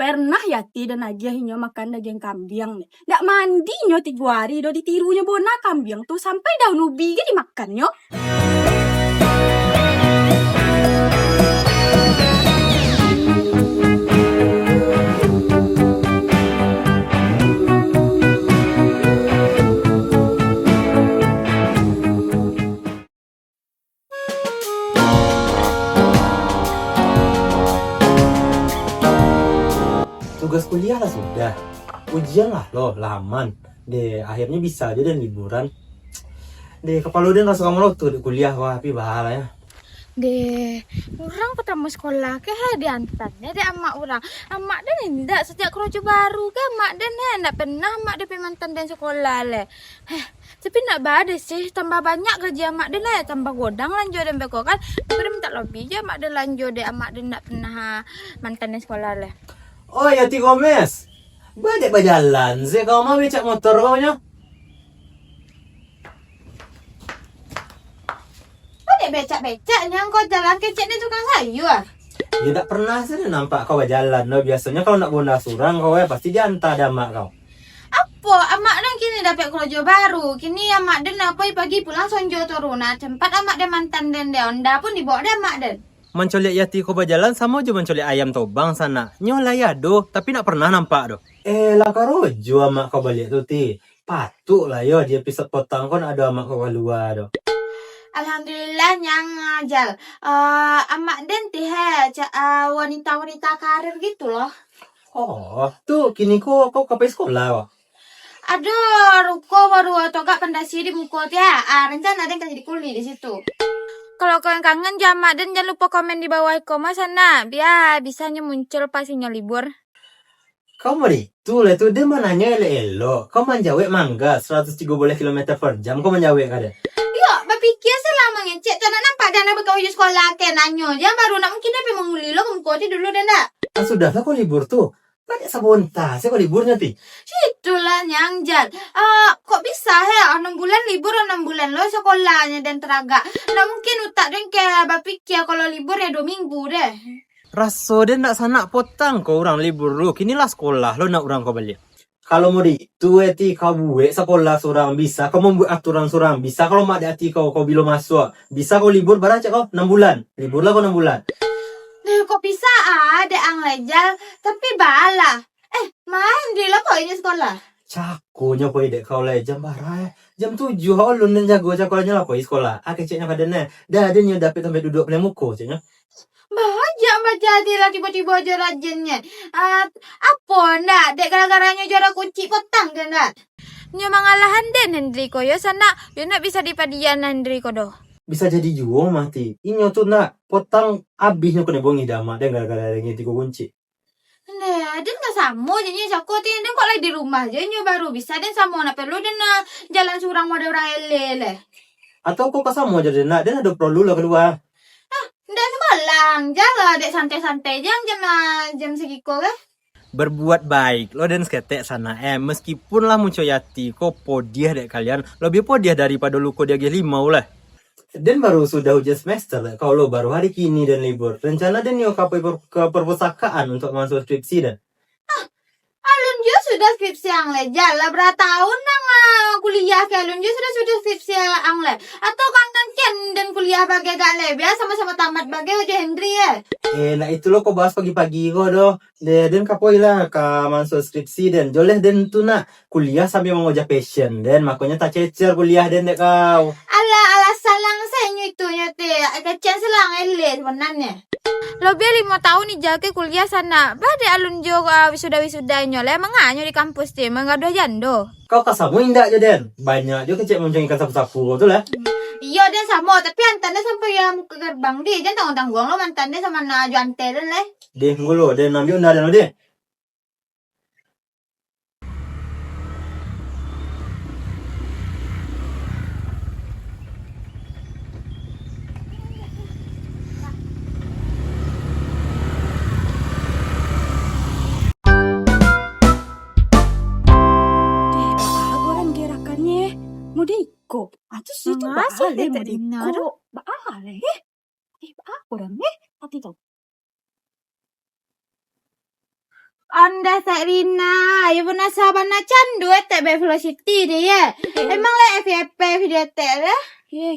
pernah yati dan agiahinyo makan daging kambing nih. Ndak mandinya 3 hari do ditirunya bona kambing tuh sampai daun ubi ge dimakannya. Tugas kuliah lah sudah. Ujian lah loh, laman. Deh, akhirnya bisa aja dan liburan. Deh, kepala udah gak suka mulu tuh di kuliah, wah, tapi bahala ya. Deh, orang pertama sekolah ke diantarnya deh emak orang. Emak dan indak sejak keroco baru ke emak dan ndak pernah emak dia mantan dan sekolah le. Tapi nak bade sih tambah banyak kerja emak dia lah, tambah godang lanjut dan beko kan. Tapi minta lebih aja emak dia lanjut deh emak dia ndak pernah mantan dan sekolah le. Oh ya, Ti Gomez. Badek berjalan sih, kau mau becak motor kau nya? Becak-becaknya kau jalan kecek ni tukang sayur. Ya tak pernah sih nampak kau berjalan. No, biasanya kalau nak bonda surang kau ya pasti diantar ada mak kau. Apa emak dan kini dapat kerojo baru. Kini emak dan apa pagi pulang sonjo turuna tempat emak dan mantan dan onda pun dibawa dan emak dan. Mencolek Yati kau berjalan sama aja mencolek ayam tobang sana. Nyolah ya do, tapi nak pernah nampak do. Lah karojo mak kau balik tu Ti. Patut lah yo di episode potong kon ada mak kau keluar do. Alhamdulillah nyang ngajal. Emak dan teh wanita-wanita karir gitu loh. Oh, tuh kini kau kapai sekolah wah. Aduh, ruko baru toga pendasi di muka ya. Rencana ada yang kasih dikuli di situ. Kalau kalian kangen jamak dan jangan lupa komen di bawah koma sana. Biar bisanya muncul pasinya libur. Kau mau itu lah tu dia mananya elo. Kau menjawab mangga 130 km per jam kau menjawab kada. Yuk, berpikir selama ngecek tak nak nampak dana berkau di sekolah ke nanyo. Jangan baru nak mungkin apa menguli lo kemukoti dulu dan nak. Sudah lah kau libur tuh. Banyak sabonta, saya kau liburnya Ti. Itulah yang jal. Kok bisa ya 6 bulan libur 6 bulan lo sekolahnya dan teraga. Nah mungkin utak dan kayak berpikir kalau libur ya 2 minggu deh. Raso dia nak sanak potang kau orang libur lu. Kini lah sekolah lo nak orang kau balik. Kalau mau itu Ti kau buat sekolah seorang bisa. Kau membuat aturan seorang bisa. Kalau mak hati kau belum masuk. Bisa kau libur barang cek kau 6 bulan. Libur lah kau 6 bulan. Kok bisa ada ang lejal tapi bala. Main di lo kok ini sekolah. Cakunya kau ide kau lah jam barang. Jam 7 kau lun jago cakunya lah kau sekolah. Keceknya pada nih. Dah dia ni dapat sampai duduk pada muka ceknya. Baca lah tiba-tiba aja rajinnya. Apa ndak? Dek gara-garanya juara kunci potang kan ndak? Nyo mangalahan den Hendriko ya sana. Yo nak bisa dipadian Hendriko doh. Bisa jadi juo mati. Inyo tuh nak potang abisnya kena bongi dama dan gara-gara yang tiga kunci. Nah, dan gak sama jadinya sakut ini kok lagi di rumah aja nyo baru bisa dan sama nak perlu dan jalan surang model orang ele. Atau kok sama aja dan ada perlu lah keluar. Ndak sekolah, jalan dek santai-santai jam segiko kan. Berbuat baik lo dan seketek sana meskipun lah muncul Yati kok podiah dek kalian lebih podiah daripada lu kok dia 5 lah. Dan baru sudah ujian semester lah. Kalau baru hari kini dan libur. Rencana dan yuk kapai ke perpustakaan untuk masuk skripsi dan. Alun juga sudah skripsi ang le. Jala berapa tahun nang kuliah ke alun juga sudah skripsi ang le. Atau kan dan kuliah bagai gak le. Biar sama-sama tamat bagai udah Hendri ya. Nah itu lo kok bahas pagi-pagi kok doh. Dan kapoi lah ke masuk skripsi dan. Joleh dan tu nak kuliah sambil mengoja passion. Dan makanya tak cecer kuliah dan dek kau. Alasan lang sa inyo ito nyote. Kacang selang ele sebenarnya. Lebih 5 tahun nih jaga kuliah sana. Bade alun jo wisuda nyo le manganyo di kampus ti mangado jando. Kau kasamu indah aja Den. Banyak juga kecek mencengikkan sapu-sapu tuh lah. Iya dan sama tapi antannya sampai yang ke gerbang di jangan tanggung-tanggung lo mantannya sama na juante dan le. Deh ngulu Den ambil undah dan deh. Modiko, atus itu baale modiko, baale. Baale nih, hati tuh. Anda Tek Rina, ya benar sabana candu Tek be velocity dia ya. Emang le FYP video Tek ya?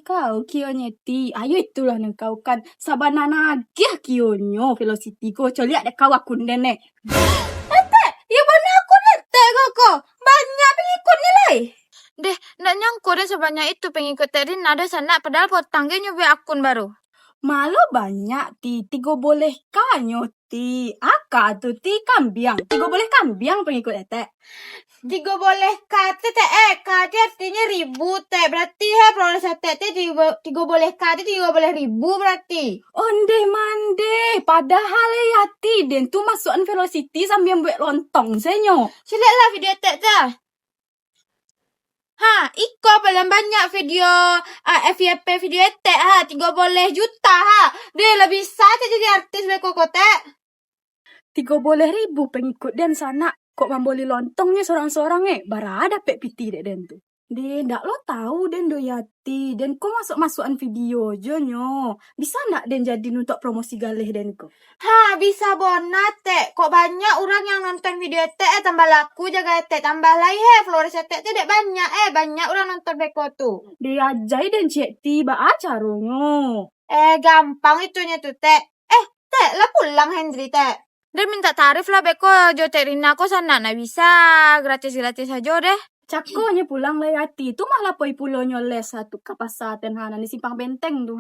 Kau kionnya ti. Ayo itulah nang kau kan. Sabana nagih kionyo velocity ko. Coba lihat dek kau akun dene. Ya benar aku Tek kok. Banyak pengikut nilai. Deh, ndak nyangkut deh sebanyak itu pengikut Tek Rina ada sana padahal potang dia nyoba akun baru. Malu banyak ti. Tigo boleh kanyo ti. Aka tu ti kambiang. Tigo boleh kambiang pengikut etek. Tiga boleh kata kata artinya ribu Tek. Berarti progres Tek tiga boleh kata 30 ribu berarti. Onde mande. Padahal ya ti. Den tu masukan velocity sambil buat lontong senyo. Silalah video Tek dah. Iko paling banyak video FYP video Tek 30 juta Dia lebih bisa jadi artis beko Tek. 30.000 pengikut den sana. Kok mamboli lontongnya seorang-seorang bara ada pek piti dek den tu. Den ndak lo tahu den doyati. Den kok masuk-masukan video je nyo. Bisa ndak den jadi untuk promosi galih den ko? Bisa bonat Tek. Kok banyak orang yang nonton video Tek tambah laku jaga Tek tambah lagi followers Tek dek banyak banyak orang nonton beko tu. Dia ajai den cek tiba acarunyo. Gampang itunya tuh Tek. Tek lah pulang Hendri Tek. Dia minta tarif lah beko jo Tek Rina kok sana nah bisa gratis-gratis aja deh. Cakonya pulang layati. Tu malah poi pulonyo les satu kapasaten hana di simpang benteng tu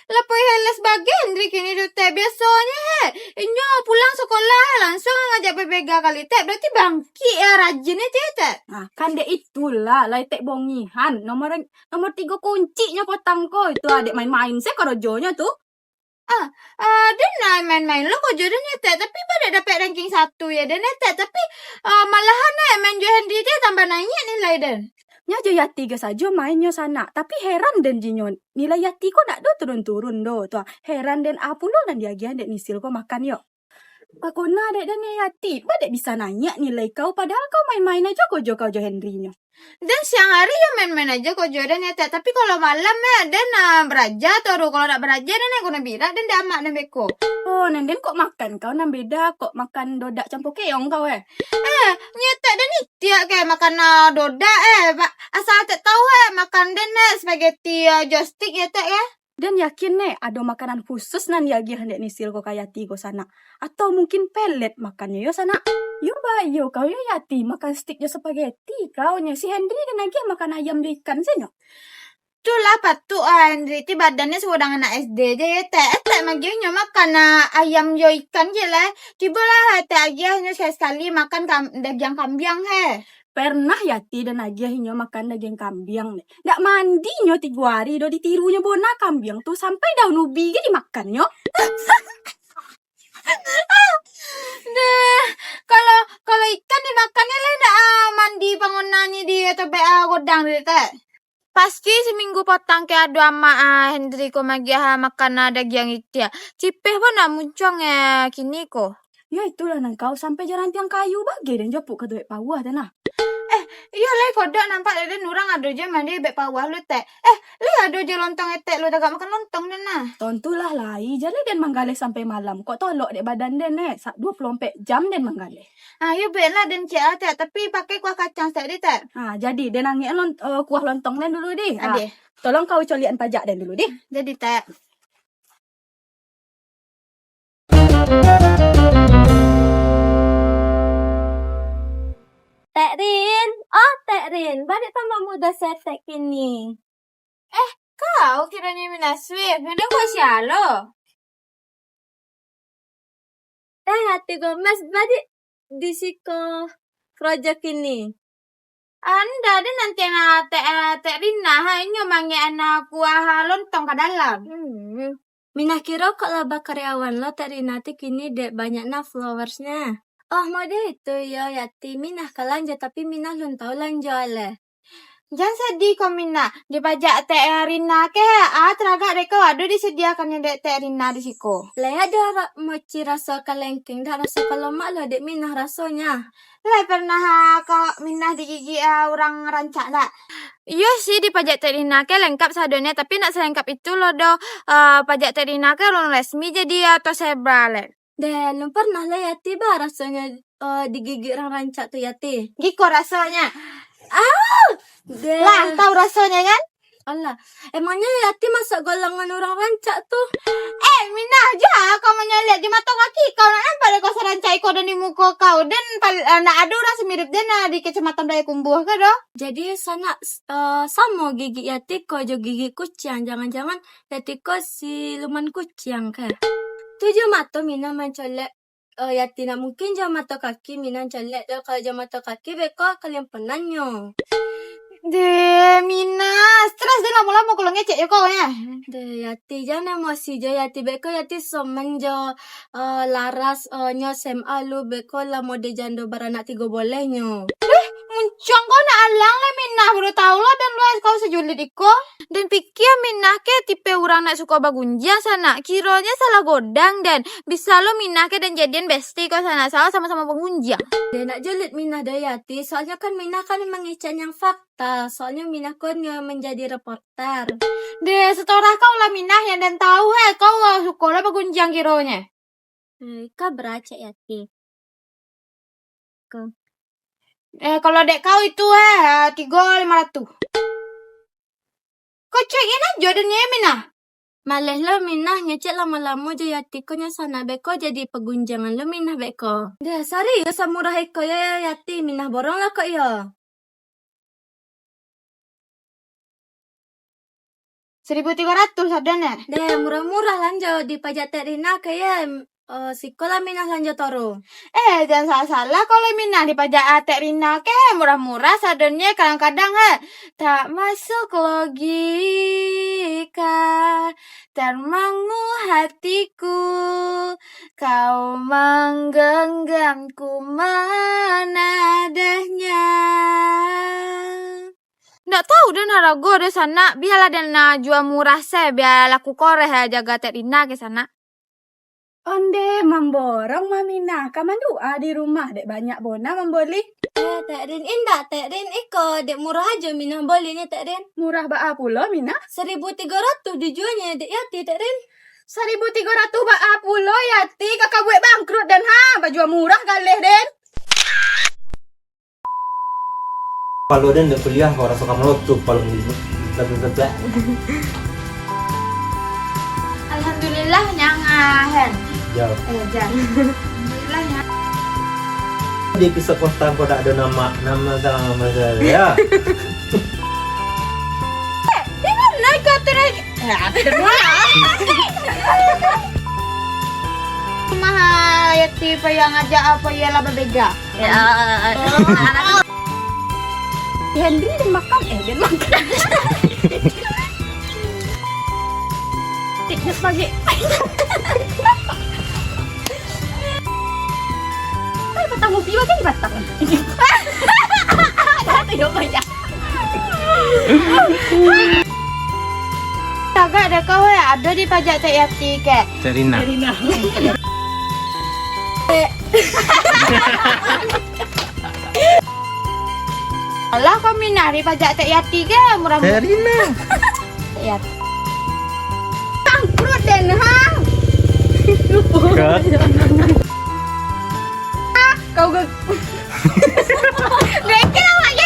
Lapoi heles bagi Hendri kini tuh Tek biasanya Inyo pulang sekolah langsung ngajak bebega kali Tek berarti bangki rajinnya Tek. Kan dia itulah lai tek bongihan. Nomor 3 kuncinya potang ko. Itu adik main-main saya korojonya tuh. Dia main-main lo kok jodohnya Tek tapi pada dapat ranking 1 ya dan Tek tapi malahan main jo Hendri Tek tambah naiknya nilai dan. Nya aja yati ga saja mainnya sana. Tapi heran den jinyon. Nilai yati ko nak do turun-turun do. Tuh heran den apulo dan diagian dek nisil ko makan yo. Pakona dek dan yati. Ba dek bisa nanya nilai kau padahal kau main-main aja kau jo Henry-nya. Dan siang hari ya main-main aja kok Jordan ya Tek. Tapi kalau malam dan beraja atau kalau nak beraja dan aku nabira dan dah amak dan beko. Oh nenden kok makan kau nan beda kok makan dodak campur keong kau Nyetek dan itia kayak makan doda asal Tek tahu makan dan spaghetti joystick ya Tek ya. Dan yakin ada makanan khusus nan yagi hendak nisil ko kayati ko sana. Atau mungkin pelet makannya yo sana. Yo bayo kau yo yati makan stick yo spaghetti kau nya si Henry dan lagi makan ayam dan ikan senyo. Itulah patu Hendri ti badannya sedang anak SD je ya Tek maginya makan ayam yo ikan je lah. Tiba lah Tek hanya sekali makan daging kambing Pernah yati dan agiahnya makan daging kambing ndak mandi nyo 3 hari do ditirunya bona kambing tuh sampai daun ubi ge dimakan nyo. Kalau ikan dimakannya lah ndak mandi bangunannya dia atau godang dia Tek. Pasti seminggu potang ke adu ama Hendri ko magia makan daging itu ya. Cipeh pun nak muncung kini ko. Ya itulah nang kau sampai jalan tiang kayu bagi dan jopuk ke duit pawah tanah. Iya lah kodok nampak ada orang ada je mandi bek pawah lu Tek. Lu ada je lontong etek lu dah gak makan lontong dan Tontulah lai jadi dan manggaleh sampai malam. Kok tolok dek badan den 24 jam den manggaleh. Ya bek lah dan cek Tek tapi pakai kuah kacang Tek Tek. Jadi den nangis kuah lontong den dulu deh. Ade. Tolong kau colian pajak den dulu deh. Jadi Tek. Tek Rin, balik tambah muda setek ini. Kau kiranya minaswif, mana kau sialo? Hati gue mas balik di siko project ini. Anda ada nanti Tek Rina hanya mangi anak kuah lontong ke dalam. Minah kira kok laba karyawan lo Tek Rina kini dek banyak followersnya. Oh mode itu ya Yati Minah kalanja tapi Minah belum tahu lanjole. Jangan sedih kau Minah. Dipajak Tek Rina ke teraga deko ada disediakannya dek Tek Rina di siko. Lah ada mochi rasa kalengking dah rasa kalau mak lo dek Minah rasanya. Lah pernah kau Minah digigi orang rancak tak? Iya sih di pajak Tek Rina ke lengkap sadonnya tapi nak selengkap itu lo do pajak Tek Rina ke lo resmi jadi atau sebra le. Dan lu pernah lah Yati bah rasanya digigit orang rancak tuh Yati. Giko rasanya. Dan Lah, tahu rasanya kan? Allah, emangnya Yati masuk golongan orang rancak tuh? Minah aja kau lihat di mata kaki kau nak nampak deh kau serancai kau dan di muka kau dan nak ada orang semirip dia nah di kecamatan Daya Kumbuh ke doh. Jadi sana sama gigi Yati ko jo gigi kucing. Jangan-jangan Yati ko siluman kucing ke? Tujuh mata mina mencolek Yati nak mungkin jam mata kaki mina colek dah. Kalau jam mata kaki beko kalian penanyo. Deh, Mina, stres deh lama-lama kalau ngecek ya kau ya. Deh Yati jangan emosi jo Yati beko Yati somen jo laras nyo SMA lu beko lah mode jando baranak 3 bolehnya. Muncung kau nak alang lah Mina, baru tahu lah dan lu kau sejulit iko. Dan pikir Mina ke tipe orang nak suka bagunjang sana. Kiranya salah godang dan bisa lo Mina ke dan jadian bestie kau sana salah sama-sama bagunjang. Dia nak julid Minah dah Yati. Soalnya kan Minah kan mengican yang fakta. Soalnya Minah kan yang menjadi reporter. Deh, setorah kau lah Mina yang dan tahu kau suka lah bagunjang kiranya. Kau beracak Yati. Kalau dek kau itu 3.500. Kau cekin aja dan Mina. Malah lo Minah ngecek lama-lama je Yati ko nya sana beko jadi pegunjangan lo Minah beko. Dah serius murah iko ya Yati. Minah borong lah kok ya. 1.300 adanya. Dah murah-murah lanjut di pajak terina kayak sikola Minah lanjut toro. Jangan salah-salah kalau Mina di pajak atek Rina ke murah-murah sadonnya kadang-kadang tak masuk logika termangmu hatiku kau menggenggamku mana adanya. Nggak tahu dan harago ada sana biarlah dan jual murah biar laku koreh jaga atek Rina ke sana. Onde memborong Mamina, kaman doa di rumah dek banyak bona membeli. Tek Rin indah Tek Rin iko dek murah aja Minah bolinya Tek Rin. Murah baa pula Mina. 1.300 dijualnya dek Yati Tek Rin. 1.300 baa pula Yati, kakak buat bangkrut dan baju murah kalih den. Kalau dan udah kuliah kau rasa kamu tuh kalau bla. Alhamdulillah nyangahen. Jauh. Alhamdulillah ya. Di episode pertama kau tak ada nama saya. Di mana kata lagi? Mah Yati yang ngajak apa ya lah bebega. Henry dan makan dan makan. Tiknya sebagai batang mobil kan di batang. Ada yang banyak. Agak ada kau ada di pajak Cak Yati ke. Serina. Alah kau minari pajak Cak Yati ke murah-murah. Serina. Cak Yati. Bangkrut dan Cut. kau ke Mereka awak ya